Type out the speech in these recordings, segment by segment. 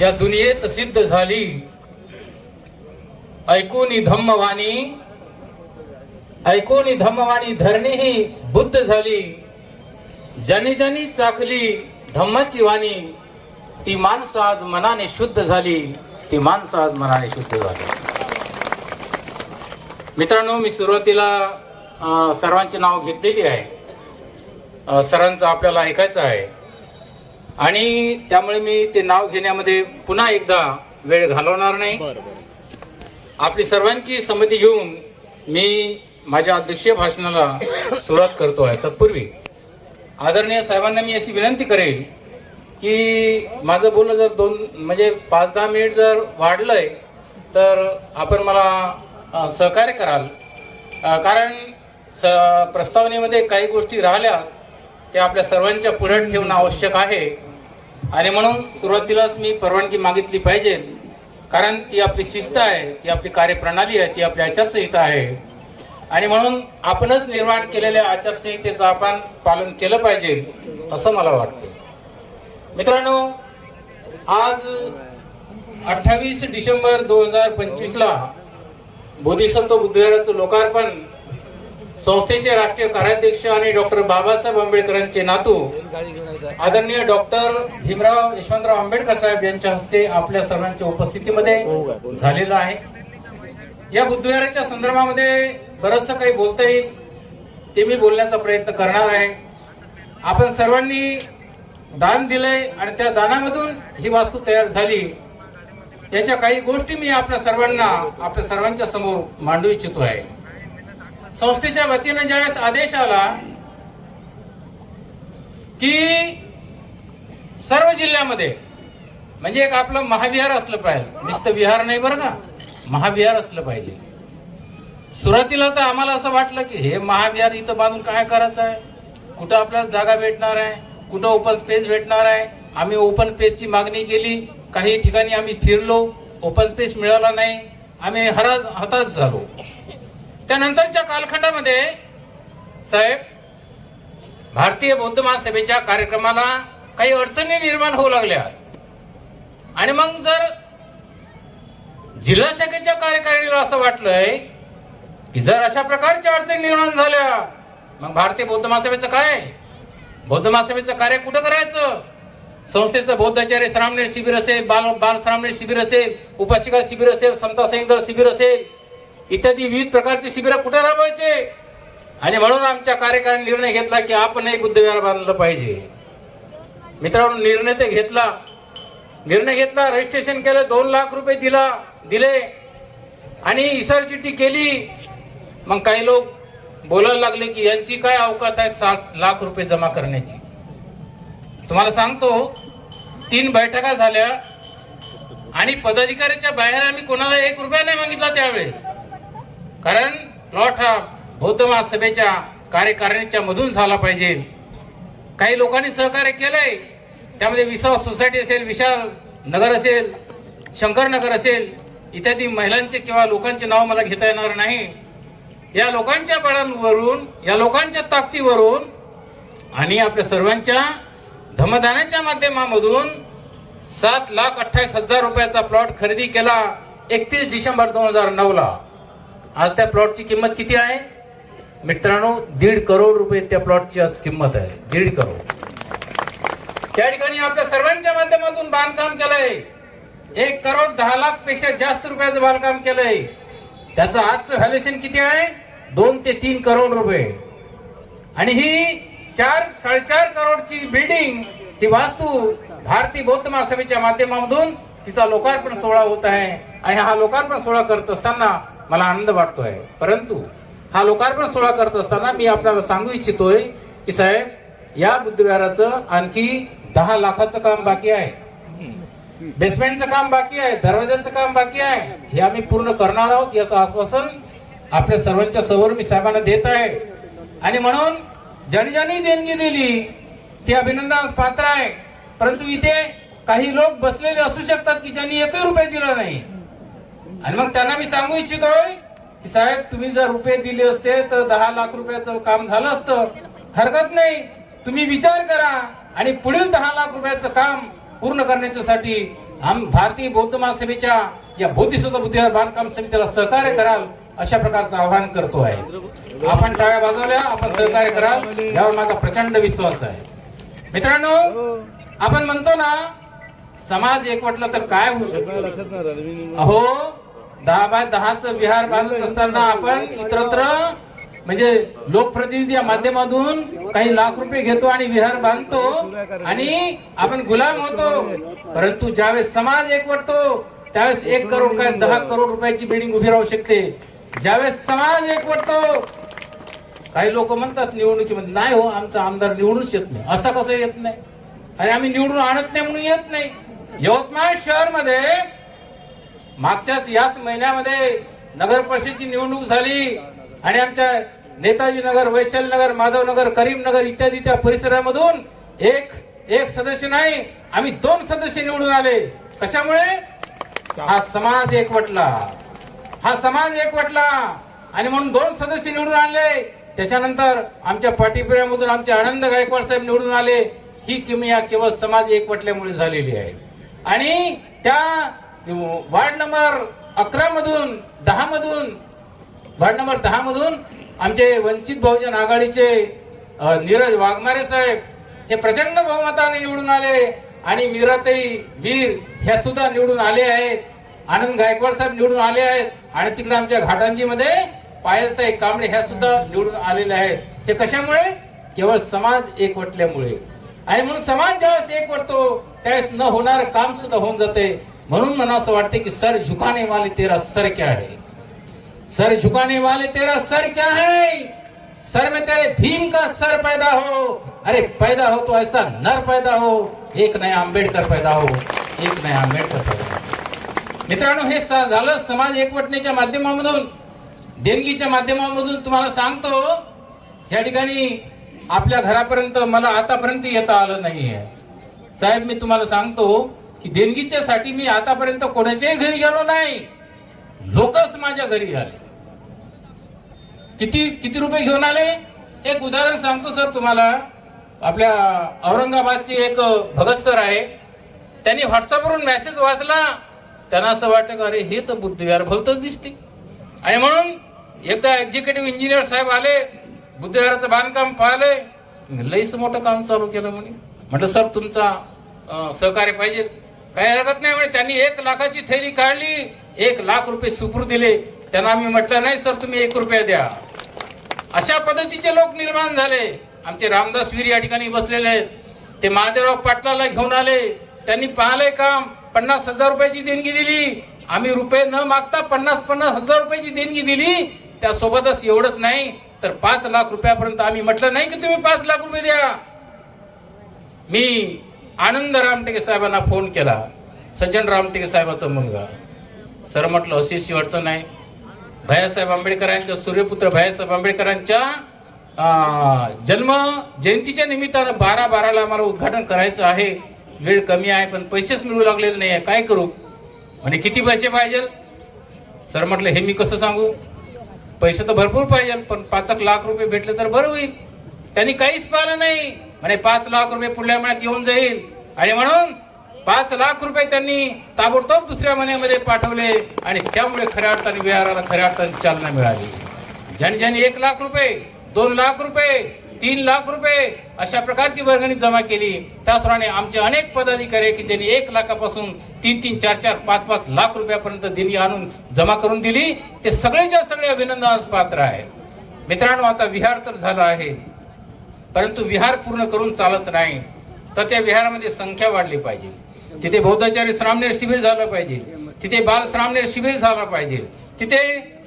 या दुनियेत सिद्ध झाली, ऐकून धम्मवाणी धरणी ही बुद्ध झाली, जनी जनी चाखली धम्माची वाणी, ती माणसं आज मनाने शुद्ध झाली, ती माणसं आज मनाने शुद्ध झाली. मित्रांनो, मी सुरुवातीला सर्वांचे नाव घेतलेली आहे. सरांचं आपल्याला ऐकायचं आहे आणि त्यामुळे मी ते नाव घेण्यामध्ये पुन्हा एकदा वेळ घालवणार नाही. आपली सर्वांची संमती घेऊन मी माझ्या अध्यक्षीय भाषणाला सुरुवात करतो आहे. तत्पूर्वी आदरणीय साहेबांना मी अशी विनंती करेल की माझं बोलणं जर 5-10 मिनिट जर वाढलंय तर आपण मला सहकार्य कराल. कारण प्रस्तावनेमध्ये काही गोष्टी राहिल्या त्या आपल्या सर्वांच्या पुढे ठेवणं आवश्यक आहे आणि म्हणून सुरुवातीलाच मी परवानगी मागितली पाहिजे. कारण ती आपली शिस्त आहे, ती आपली कार्यप्रणाली आहे, ती आपली आचारसंहिता आहे आणि म्हणून आपणच निर्माण केलेल्या आचारसंहितेचं आपण पालन केलं पाहिजे असं मला वाटतं. मित्रांनो, आज 28 डिसेंबर 2025 ला बोधिसत्व बुद्धविहाराचं लोकार्पण संस्थेचे राष्ट्रीय कार्याध्यक्ष आणि डॉक्टर बाबासाहेब आंबेडकरांचे नातू आदरणीय डॉक्टर भीमराव यशवंतराव आंबेडकर साहेब यांच्या हस्ते आपल्या सर्वांच्या उपस्थितीमध्ये झालेला आहे. या बुद्धविहाराच्या संदर्भामध्ये बरंचसं काही बोलता येईल, ते मी बोलण्याचा प्रयत्न करणार आहे. आपण सर्वांनी दान दिलंय आणि त्या दानामधून ही वास्तू तयार झाली. याच्या काही गोष्टी मी आपल्या सर्वांच्या समोर मांडू इच्छितो आहे. संस्थेच्या वतीने ज्यावेळेस आदेश आला की सर्व जिल्ह्यामध्ये म्हणजे एक आपलं महाविहार असलं पाहिजे, नुसतं विहार नाही बरं का, महाविहार असलं पाहिजे. सुरुवातीला तर आम्हाला असं वाटलं की हे महाविहार इथं बांधून काय करायचं आहे, कुठं आपल्याला जागा भेटणार आहे, कुठं ओपन स्पेस भेटणार आहे. आम्ही ओपन स्पेसची मागणी केली, काही ठिकाणी आम्ही फिरलो, ओपन स्पेस मिळाला नाही, आम्ही हताश झालो. त्यानंतरच्या कालखंडामध्ये साहेब भारतीय बौद्ध महासभेच्या कार्यक्रमाला काही अडचणी निर्माण होऊ लागल्या आणि मग जर जिल्हा शाखेच्या कार्यकारिणीला असं वाटलंय की जर अशा प्रकारच्या अडचणी निर्माण झाल्या मग भारतीय बौद्ध महासभेचं काय, बौद्ध महासभेचं कार्य कुठं करायचं. संस्थेचं बौद्धाचार्य श्रामणेर शिबिर असेल, बाल श्रामणेर शिबिर असेल, उपासिका शिबिर असेल, समता संयुक्त शिबिर असेल, इत्यादी विविध प्रकारचे शिबिर कुठे राबवायचे. आणि म्हणून आमच्या कार्यकारिणी निर्णय घेतला की आपण एक बुद्धविहार बांधलं पाहिजे. मित्रांनो, निर्णय घेतला, रजिस्ट्रेशन केलं, 2 लाख रुपये दिले आणि इसार चिठ्ठी केली. मग काही लोक बोलायला लागले की यांची काय अवकात आहे 7 लाख रुपये जमा करण्याची. तुम्हाला सांगतो 3 बैठका झाल्या आणि पदाधिकाऱ्याच्या बाहेर आम्ही कोणाला 1 रुपया नाही मागितला त्यावेळेस. कारण प्लॉट हा बौद्ध महासभेच्या कार्यकारिणीच्या मधून झाला पाहिजे. काही लोकांनी सहकार्य केलंय, त्यामध्ये विसावा सोसायटी असेल, विशाल नगर असेल, शंकर नगर असेल, इत्यादी महिलांचे किंवा लोकांचे नाव मला घेता येणार नाही. या लोकांच्या बळावरून, या लोकांच्या ताकदीवरून आणि आपल्या सर्वांच्या धमदानाच्या माध्यमामधून 7,28,000 रुपयाचा प्लॉट खरेदी केला 31 डिसेंबर 2009 ला. आज त्या प्लॉटची किंमत किती आहे मित्रांनो? 1.5 करोड रुपये त्या प्लॉटची आज किंमत आहे. 1.5 करोड. त्या ठिकाणी आपल्या सर्वांच्या माध्यमातून बांधकाम केलंय. 1 करोड 10 लाख पेक्षा जास्त रुपयाचं बांधकाम केलंय. त्याचं आजचं व्हॅल्युएशन किती आहे? 2 ते 3 करोड रुपये. आणि ही 4-4.5 करोडची बिल्डिंग, ही वास्तू भारतीय बौद्ध महासभेच्या माध्यमातून तिचा लोकार्पण सोहळा होत आहे. आणि हा लोकार्पण सोहळा करत असताना मला आनंद वाटतोय. परंतु हा लोकार्पण सोहळा करत असताना मी आपल्याला सांगू इच्छितोय की साहेब, या बुद्धविहाराचं आणखी 10 लाखाचं काम बाकी आहे, बेसमेंटचं काम बाकी आहे, दरवाजांचं काम बाकी आहे. हे आम्ही पूर्ण करणार आहोत याचं आश्वासन आपल्या सर्वांच्या समोर मी साहेबांना देत आहे. आणि म्हणून ज्यांनी देणगी दिली ती अभिनंदनास पात्र आहे. परंतु इथे काही लोक बसलेले असू शकतात की ज्यांनी 1 रुपया दिला नाही. आणि मग त्यांना मी सांगू इच्छितोय की साहेब, तुम्ही जर रुपये दिले असते तर 10 लाख रुपयाचं काम झालं असतं. हरकत नाही, तुम्ही विचार करा आणि पुढील 10 लाख रुपयाचं काम पूर्ण करण्यासाठी भारतीय बौद्ध महासभेच्या या बोधिसत्व बुद्धिविहार बांधकाम समितीला सहकार्य कराल अशा प्रकारचं आवाहन करतो आहे। आपण टाळ्या वाजवल्या, आपण सहकार्य कराल यावर माझा प्रचंड विश्वास आहे। मित्रांनो, आपण म्हणतो ना समाज एकवटला तर काय होऊ शकतं। अहो 10x10 विहार बांधत असताना आपण इतरत्र म्हणजे लोकप्रतिनिधी या माध्यमातून काही लाख रुपये घेतो आणि विहार बांधतो आणि आपण गुलाम होतो। परंतु ज्यावेळेस समाज एकवटतो त्यावेळेस 1 करोड काय 10 करोड रुपयाची बिल्डिंग उभी राहू शकते। ज्यावेळेस समाज एकवटतो, काही लोक म्हणतात निवडणुकीमध्ये नाही हो आमचा आमदार निवडूनच येत नाही। असं कसं येत नाही? अरे आम्ही निवडून आणत नाही म्हणून येत नाही। यवतमाळ शहर मध्ये मागच्याच याच महिन्यामध्ये नगर परिषदेची निवडणूक झाली आणि आमच्या नेताजी नगर, वैशाली नगर, माधव नगर, करीम नगर इत्यादी त्या परिसरामधून एक सदस्य नाही, आम्ही 2 सदस्य निवडून आले। कशामुळे? हा समाज एकवटला, हा समाज एकवटला आणि म्हणून 2 सदस्य निवडून आणले। त्याच्यानंतर आमच्या पाठीपिऱ्यामधून आमचे आनंद गायकवाड साहेब निवडून आले। ही किमया केवळ समाज एकवटल्यामुळे झालेली आहे। आणि त्या वार्ड नंबर 11 मधून 10 मधून वार्ड नंबर 10 मधून आमचे वंचित बहुजन आघाडीचे नीरज वाघमारे साहेब हे प्रचंड बहुमताने निवडून आले आणि मीराताई वीर ह्या सुद्धा निवडून आले आहेत। आनंद गायकवाड साहेब निवडून आले आहेत आणि तिकडे आमच्या घाटांजी मध्ये पायलताई कांबळे ह्या सुद्धा निवडून आलेल्या आहेत। हे कशामुळे? केवळ समाज एकवटल्यामुळे। आणि म्हणून समाज ज्यावेळेस एकवटतो त्यावेळेस न होणार काम सुद्धा होऊन जाते। म्हणून मला असं वाटते की सर झुकाने वाले तेरा सर क्या है, सर झुकाने वाले तेरा सर क्या है, सर में तेरे भीम का सर पैदा हो, अरे पैदा हो तो ऐसा नर पैदा हो, एक नया आंबेडकर पैदा हो, एक नया आंबेडकर पैदा हो। मित्रांनो, हे झालं समाज एकवटण्याच्या माध्यमामधून, देणगीच्या माध्यमामधून। तुम्हाला सांगतो या ठिकाणी आपल्या घरापर्यंत मला आतापर्यंत येता आलं नाहीये साहेब। मी तुम्हाला सांगतो की देणगीच्या साठी मी आतापर्यंत कोणाच्याही घरी गेलो नाही, लोकच माझ्या घरी आले। किती रुपये घेऊन आले? एक उदाहरण सांगतो सर तुम्हाला। आपल्या औरंगाबादचे एक भगत सर आहे, त्यांनी व्हॉट्सअपवरून मेसेज वाचला, त्यांना असं वाटलं की अरे हे तर बुद्धविहार भलतच दिसते। आणि म्हणून एकदा एक्झिक्युटिव्ह इंजिनियर साहेब आले, बुद्धविहाराचं बांधकाम पाहिले, लईच मोठं काम चालू केलं म्हणे। म्हटलं सर तुमचा सहकार्य पाहिजे, काही हरकत नाही म्हणे। त्यांनी 1 लाखाची थैली काढली, 1 लाख रुपये सुपूर्द दिले। त्यांना आम्ही म्हटलं नाही सर तुम्ही 1 रुपया द्या। अशा पद्धतीचे लोक निर्माण झाले। आमचे रामदास वीर या ठिकाणी बसलेले आहेत, ते महादेवराव पाटलाला घेऊन आले, त्यांनी पाहिले काम, 50,000 रुपयाची देणगी दिली। आम्ही रुपये न मागता 50,000 रुपयाची देणगी दिली। त्यासोबतच एवढंच नाही तर 5 लाख रुपयापर्यंत आम्ही म्हटलं नाही की तुम्ही 5 लाख रुपये द्या। मी आनंद रामटेके साहेबांना फोन केला, सज्जन रामटेके साहेबाचा मुलगा। सर म्हटलं अशी शेवटचं नाही, भैयासाहेब आंबेडकरांच्या सूर्यपुत्र भैयासाहेब आंबेडकरांच्या जन्म जयंतीच्या निमित्तानं 12/12ला आम्हाला उद्घाटन करायचं आहे, वेळ कमी आहे पण पैसेच मिळू लागलेले नाही, काय करू? म्हणे किती पैसे पाहिजे? सर म्हटलं हे मी कसं सांगू, पैसे तर भरपूर पाहिजे पण 5 लाख रुपये भेटले तर बरं होईल। त्यांनी काहीच पाहिलं नाही, म्हणे 5 लाख रुपये पुढल्या महिन्यात येऊन जाईल। आणि म्हणून 5 लाख रुपये त्यांनी ताबडतोब दुसऱ्या महिन्यामध्ये पाठवले आणि त्यामुळे खऱ्या अर्थाने विहाराला खऱ्या अर्थाने चालना मिळाली। ज्यांनी 1 लाख रुपये, 2 लाख रुपये, 3 लाख रुपये अशा प्रकारची वर्गणी जमा केली, त्याचप्रमाणे आमचे अनेक पदाधिकारी की ज्यांनी 1 लाखापासून 3-3, 4-4, 5-5 लाख रुपयापर्यंत देणगी आणून जमा करून दिली, ते सगळेच्या सगळे अभिनंदनास पात्र आहेत। मित्रांनो, आता विहार तर झाला आहे, परंतु विहार पूर्ण करून चालत नाही, तर त्या विहारामध्ये संख्या वाढली पाहिजे। तिथे बौद्धाचार्य श्रामणेर शिबिर झालं पाहिजे, तिथे बाल श्रामणेर शिबिर झालं पाहिजे, तिथे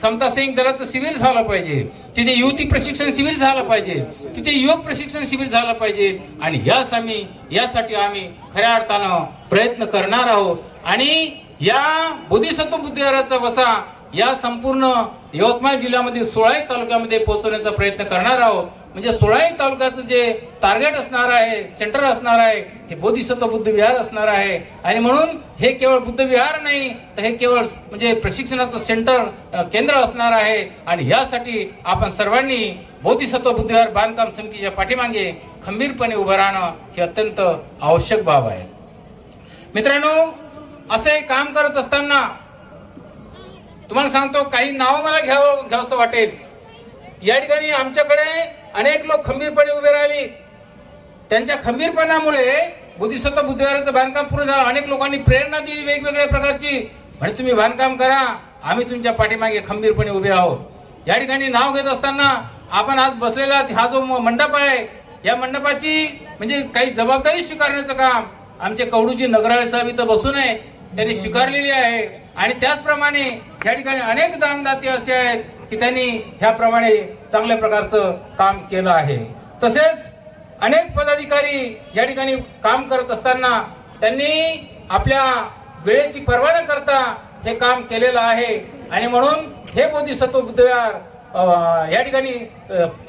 समता सैनिक दलाचं शिबिर झालं पाहिजे, तिथे युवती प्रशिक्षण शिबिर झालं पाहिजे, तिथे युवक प्रशिक्षण शिबिर झालं पाहिजे। आणि यासाठी आम्ही खऱ्या अर्थानं प्रयत्न करणार आहोत। आणि या बोधिसत्व बुद्धविहाराचा वसा या संपूर्ण यवतमाळ जिल्ह्यामध्ये 16 तालुक्यामध्ये पोहोचवण्याचा प्रयत्न करणार आहोत। म्हणजे 16 तालुक्याचं जे टार्गेट असणार आहे, सेंटर असणार आहे, हे बोधिसत्व बुद्धविहार असणार आहे। आणि म्हणून हे केवळ बुद्धविहार नाही तर हे केवळ म्हणजे प्रशिक्षणाचं सेंटर केंद्र असणार आहे। आणि यासाठी आपण सर्वांनी बोधिसत्व बुद्धविहार बांधकाम समितीच्या पाठीमागे खंबीरपणे उभं राहणं हे अत्यंत आवश्यक बाब आहे। मित्रांनो, असं हे काम करत असताना तुम्हाला सांगतो, काही नाव मला घ्यावंसं वाटेल. या ठिकाणी आमच्याकडे अनेक लोक खंबीरपणे उभे राहिले. त्यांच्या खंबीरपणामुळे बोधिसत्व बुद्धविहाराचं बांधकाम पूर्ण झालं. अनेक लोकांनी प्रेरणा दिली वेगवेगळ्या प्रकारची, म्हणजे तुम्ही बांधकाम करा, आम्ही तुमच्या पाठीमागे खंबीरपणे उभे आहोत. या ठिकाणी नाव घेत असताना आपण आज बसलेला हा जो मंडप आहे, या मंडपाची म्हणजे काही जबाबदारी स्वीकारण्याचं काम आमचे कवडूजी नगराळे साहेब इथं बसून आहे त्यांनी स्वीकारलेली आहे. आणि त्याचप्रमाणे या ठिकाणी अनेक दानदाते असे आहेत की त्यांनी ह्याप्रमाणे चांगल्या प्रकारचं काम केलं आहे. तसेच अनेक पदाधिकारी या ठिकाणी काम करत असताना त्यांनी आपल्या वेळेची पर्वा न करता हे काम केलेलं आहे. आणि म्हणून हे बोधिसत्व बुद्धविहार या ठिकाणी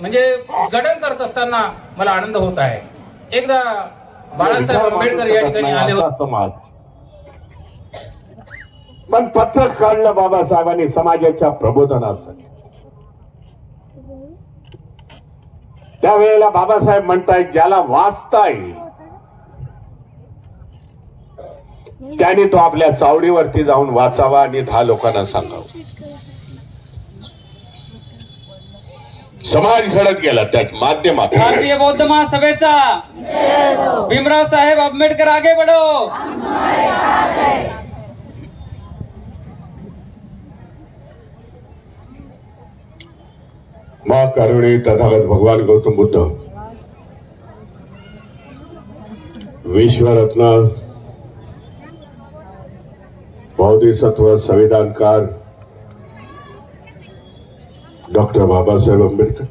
म्हणजे उद्घाटन करत असताना मला आनंद होत आहे. एकदा बाळासाहेब आंबेडकर या ठिकाणी आले होते. पण पत्रक काढलं बाबासाहेबांनी समाजाच्या प्रबोधनासाठी. त्यावेळेला बाबासाहेब म्हणतायत, ज्याला वाचता येईल त्याने तो आपल्या चावडीवरती जाऊन वाचावा आणि 10 लोकांना सांगावं. समाज घडत गेला त्याच माध्यमातून. भारतीय बौद्ध महासभेचा भीमराव साहेब आंबेडकर आगे बढ़ो. माँ करुणे तथागत भगवान गौतम बुद्ध, विश्वरत्न, बोधिसत्व संविधानकार डॉक्टर बाबासाहेब आंबेडकर,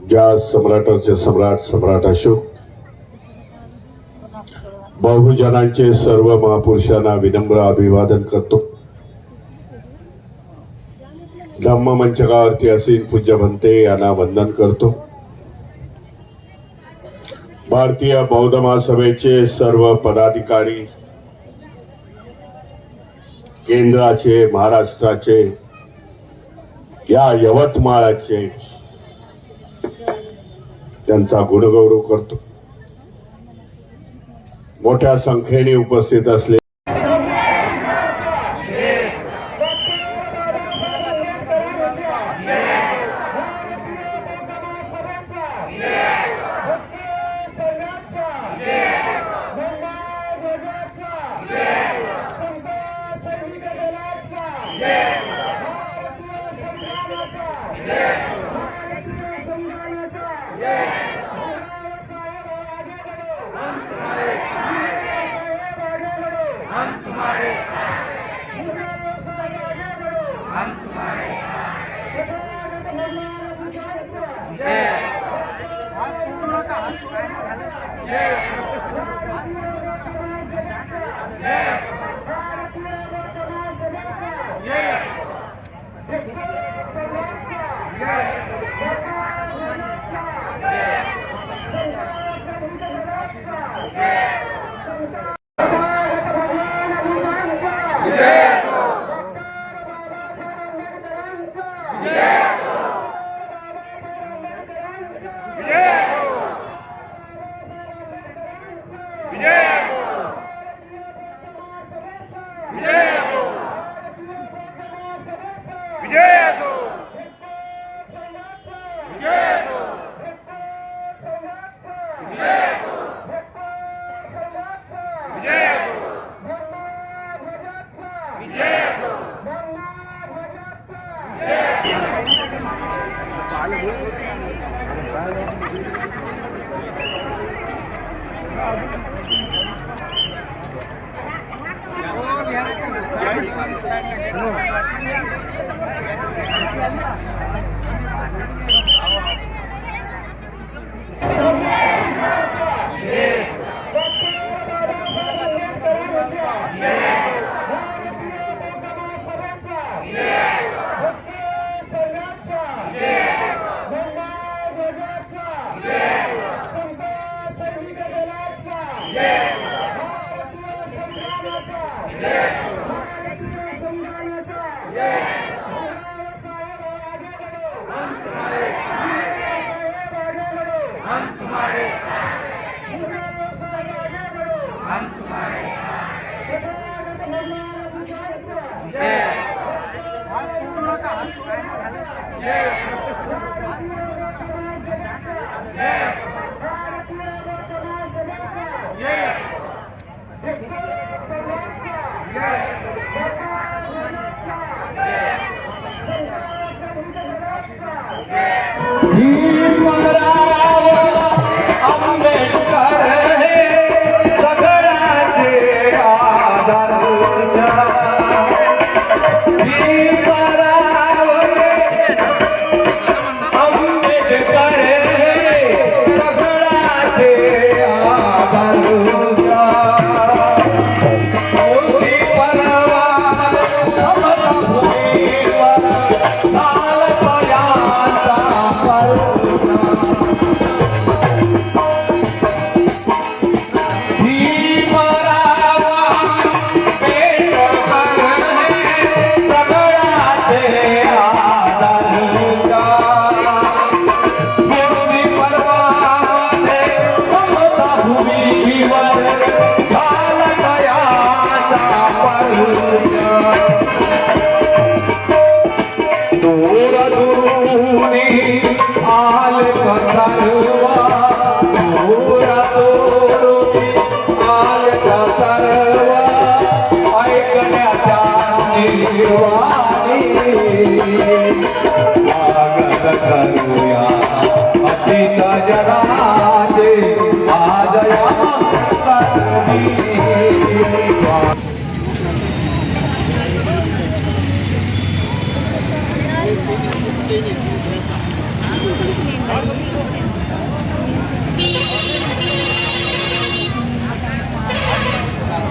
ज्या सम्राटांचे सम्राट सम्राट अशोक, बहुजनांचे सर्व महापुरुषांना विनम्र अभिवादन करतो. धम्म मंचकावरती असीन पूज्य भंते यांना वंदन करतो. भारतीय बौद्ध महासभेचे सर्व पदाधिकारी, केंद्राचे, महाराष्ट्राचे, या यवतमाळचे त्यांचा गुणगौरव करतो. मोठ्या संख्येने उपस्थित असले हम तुम्हारे साथ हैं।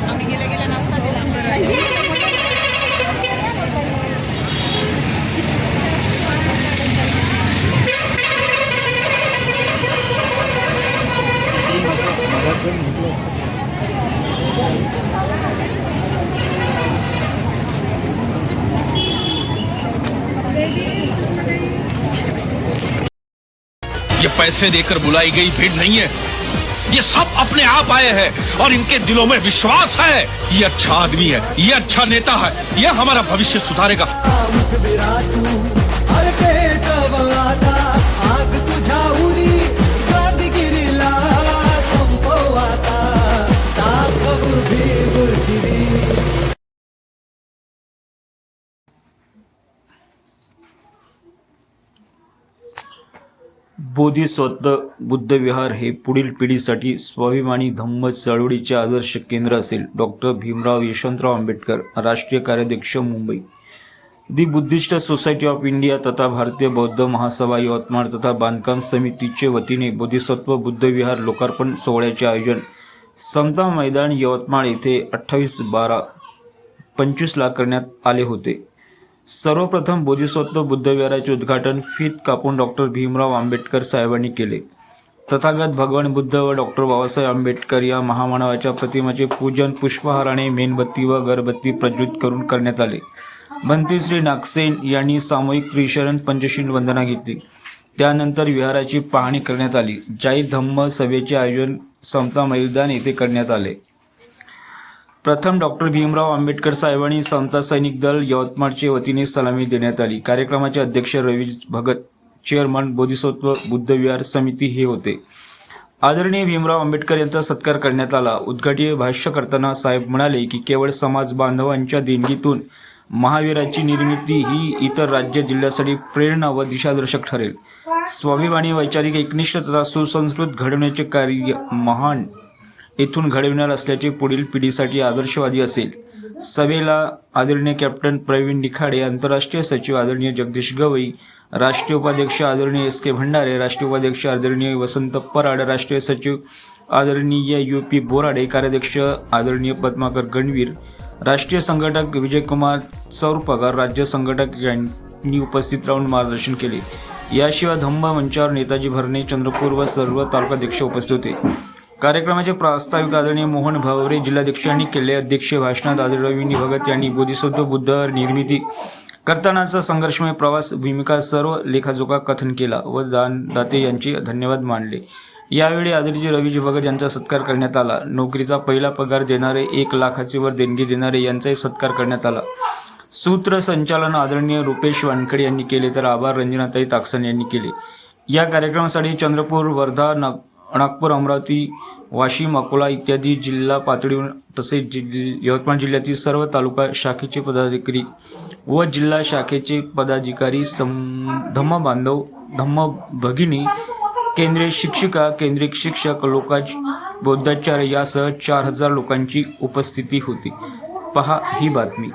आम्ही गेल्या गेल्या नाश्ता दिला. ये पैसे देकर बुलाई गई भीड़ नहीं है, ये सब अपने आप आए हैं और इनके दिलों में विश्वास है। ये अच्छा आदमी है, ये अच्छा नेता है, ये हमारा भविष्य सुधारेगा। बोधिसत्व बुद्ध विहार हे पुढील पिढीसाठी स्वाभिमानी धम्म चळवळीचे आदर्श केंद्र असेल. डॉक्टर भीमराव यशवंतराव आंबेडकर, राष्ट्रीय कार्याध्यक्ष, मुंबई. दी बुद्धिस्ट सोसायटी ऑफ इंडिया तथा भारतीय बौद्ध महासभा यवतमाळ तथा बांधकाम समितीचे वतीने बोधिसत्व बुद्ध विहार लोकार्पण सोहळ्याचे आयोजन समता मैदान यवतमाळ येथे 28/12/25 ला करण्यात आले होते. सर्वप्रथम बोधिसत्व बुद्ध विहाराचे उद्घाटन फीत कापून डॉक्टर भीमराव आंबेडकर साहेबांनी केले. तथागत भगवान बुद्ध व डॉक्टर बाबासाहेब आंबेडकर या महामानवाच्या प्रतिमाचे पूजन पुष्पहाराने, मेणबत्ती व अगरबत्ती प्रज्वलित करून करण्यात आले. भंते श्री नागसेन यांनी सामूहिक त्रिशरण पंचशील वंदना घेतली. त्यानंतर विहाराची पाहणी करण्यात आली. जाहीर धम्म सभेचे आयोजन समता मैदान येथे करण्यात आले. प्रथम डॉक्टर भीमराव आंबेडकर साहेबांनी समता सैनिक दल यवतमाळच्या वतीने सलामी देण्यात आली. कार्यक्रमाचे अध्यक्ष रवी भगत, चेअरमन बोधिसत्व बुद्ध विहार समिती हे होते. आदरणीय भीमराव आंबेडकर यांचा सत्कार करण्यात आला. उद्घाटनीय भाष्य करताना साहेब म्हणाले की केवळ समाज बांधवांच्या देणगीतून महावीराची निर्मिती ही इतर राज्य जिल्ह्यासाठी प्रेरणा व दिशादर्शक ठरेल. स्वाभिमानी, वैचारिक, एकनिष्ठ तथा सुसंस्कृत घडवण्याचे कार्य महान येथून घडविणार असल्याचे पुढील पिढीसाठी आदर्शवादी असेल. सभेला आदरणीय कॅप्टन प्रवीण निखाडे, आंतरराष्ट्रीय सचिव आदरणीय जगदीश गवई, राष्ट्रीय उपाध्यक्ष आदरणीय एस के भंडारे, राष्ट्रीय उपाध्यक्ष आदरणीय वसंत पराड, राष्ट्रीय सचिव आदरणीय UP बोराडे, कार्याध्यक्ष आदरणीय पद्माकर गणवीर, राष्ट्रीय संघटक विजयकुमार चौरपगार, राज्य संघटक यांनी उपस्थित राहून मार्गदर्शन केले. याशिवाय धम्म मंचावर नेताजी भरणे, चंद्रपूर व सर्व तालुकाध्यक्ष उपस्थित होते. कार्यक्रमाचे प्रास्ताविक आदरणीय मोहन भावरे जिल्हाध्यक्षांनी केले. अध्यक्ष भाषणात आदरणीय रवी भगत यांनी बोधिसत्व बुद्ध निर्मिती करतानाचा संघर्षमय प्रवास भूमिका सर्व लेखाजोखा कथन केला व दाते यांचे धन्यवाद मानले. यावेळी आदरणीय रवीजी भगत यांचा सत्कार करण्यात आला. नोकरीचा पहिला पगार देणारे 1 लाखाची वर देणगी देणारे यांचाही सत्कार करण्यात आला. सूत्रसंचालन आदरणीय रुपेश वानखडे यांनी केले तर आभार रंजनाताई ताकसन यांनी केले. या कार्यक्रमासाठी चंद्रपूर, वर्धा, नागपूर, अमरावती, वाशिम, अकोला इत्यादी जिल्हा पातळीवर तसेच यवतमाळ जिल्ह्यातील सर्व तालुका शाखेचे पदाधिकारी व जिल्हा शाखेचे पदाधिकारी, धम्म बांधव, धम्म भगिनी, केंद्रीय शिक्षिका, केंद्रीय शिक्षक, लोकाच, बौद्धाचार्य यासह 4000 लोकांची उपस्थिती होती. पहा ही बातमी.